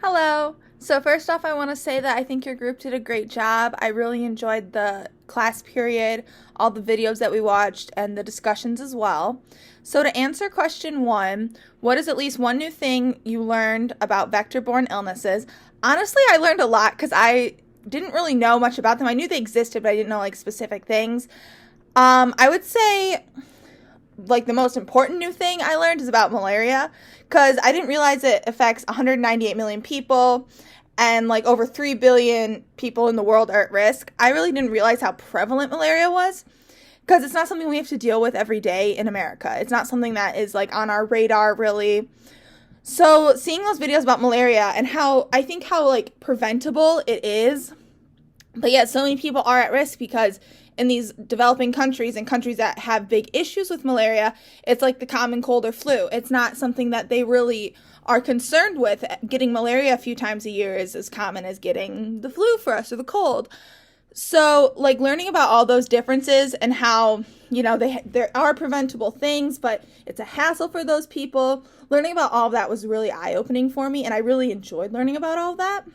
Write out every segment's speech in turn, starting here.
Hello. So first off, I want to say that I think your group did a great job. I really enjoyed the class period, all the videos that we watched, and the discussions as well. So to answer question one, what is at least one new thing you learned about vector-borne illnesses? Honestly, I learned a lot because I didn't really know much about them. I knew they existed, but I didn't know like specific things. I would say like the most important new thing I learned is about malaria because I didn't realize it affects 198 million people and like over 3 billion people in the world are at risk. I really didn't realize how prevalent malaria was because it's not something we have to deal with every day in America. It's not something that is like on our radar really. So seeing those videos about malaria and how like preventable it is, but yet so many people are at risk because in these developing countries and countries that have big issues with malaria, it's like the common cold or flu. It's not something that they really are concerned with. Getting malaria a few times a year is as common as getting the flu for us or the cold. So, like learning about all those differences and how, there are preventable things, but it's a hassle for those people. Learning about all of that was really eye-opening for me, and I really enjoyed learning about all of that.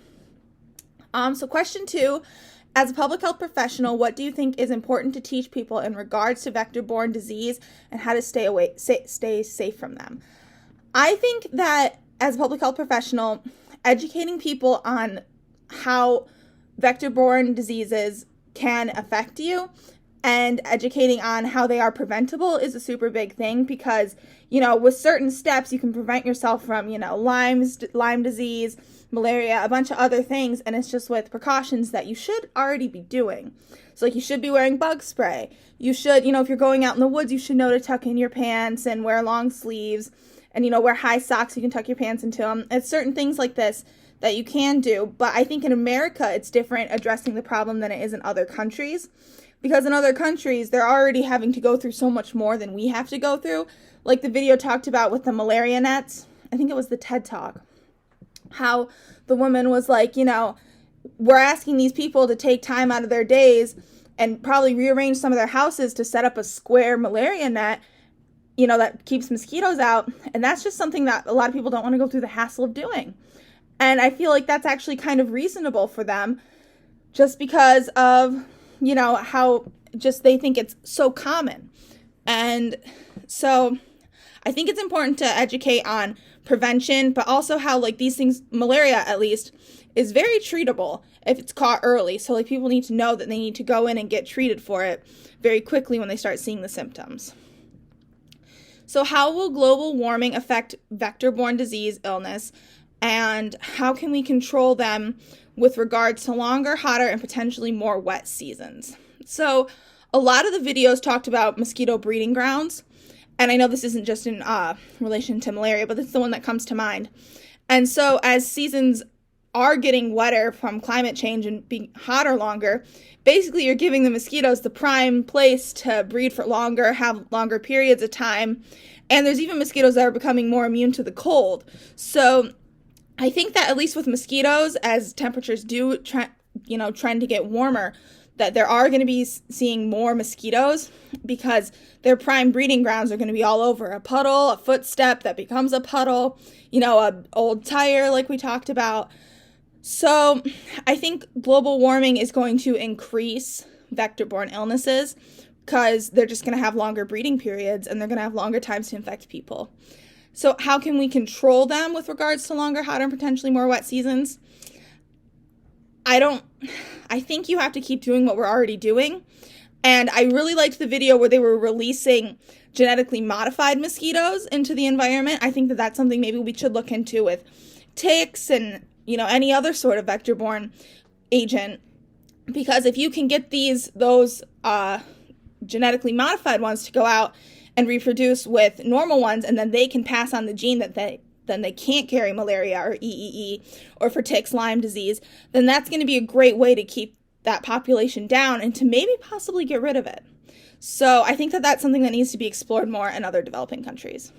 So question two, as a public health professional, what do you think is important to teach people in regards to vector-borne disease and how to stay safe from them? I think that as a public health professional, educating people on how vector-borne diseases can affect you and educating on how they are preventable is a super big thing because, with certain steps, you can prevent yourself from, Lyme disease, malaria, a bunch of other things, and it's just with precautions that you should already be doing. So, like, you should be wearing bug spray. You should, if you're going out in the woods, you should know to tuck in your pants and wear long sleeves and, wear high socks. You can tuck your pants into them. It's certain things like this that you can do, but I think in America, it's different addressing the problem than it is in other countries. Because in other countries, they're already having to go through so much more than we have to go through. Like the video talked about with the malaria nets. I think it was the TED Talk. How the woman was like, we're asking these people to take time out of their days and probably rearrange some of their houses to set up a square malaria net, that keeps mosquitoes out. And that's just something that a lot of people don't want to go through the hassle of doing. And I feel like that's actually kind of reasonable for them just because of how just they think it's so common. And so I think it's important to educate on prevention, but also how like these things, malaria at least, is very treatable if it's caught early. So like people need to know that they need to go in and get treated for it very quickly when they start seeing the symptoms. So how will global warming affect vector-borne disease illness, and how can we control them with regards to longer, hotter, and potentially more wet seasons? So a lot of the videos talked about mosquito breeding grounds, and I know this isn't just in relation to malaria, but it's the one that comes to mind. And so as seasons are getting wetter from climate change and being hotter longer, basically you're giving the mosquitoes the prime place to breed for longer, have longer periods of time, and there's even mosquitoes that are becoming more immune to the cold. So I think that at least with mosquitoes, as temperatures do trend to get warmer, that there are going to be seeing more mosquitoes because their prime breeding grounds are going to be all over. A puddle, a footstep that becomes a puddle, a old tire like we talked about. So I think global warming is going to increase vector-borne illnesses because they're just going to have longer breeding periods and they're going to have longer times to infect people. So how can we control them with regards to longer, hotter, and potentially more wet seasons? I think you have to keep doing what we're already doing. And I really liked the video where they were releasing genetically modified mosquitoes into the environment. I think that that's something maybe we should look into with ticks and, any other sort of vector-borne agent. Because if you can get those genetically modified ones to go out and reproduce with normal ones, and then they can pass on the gene that they can't carry malaria or EEE or for ticks, Lyme disease, then that's going to be a great way to keep that population down and to maybe possibly get rid of it. So I think that that's something that needs to be explored more in other developing countries.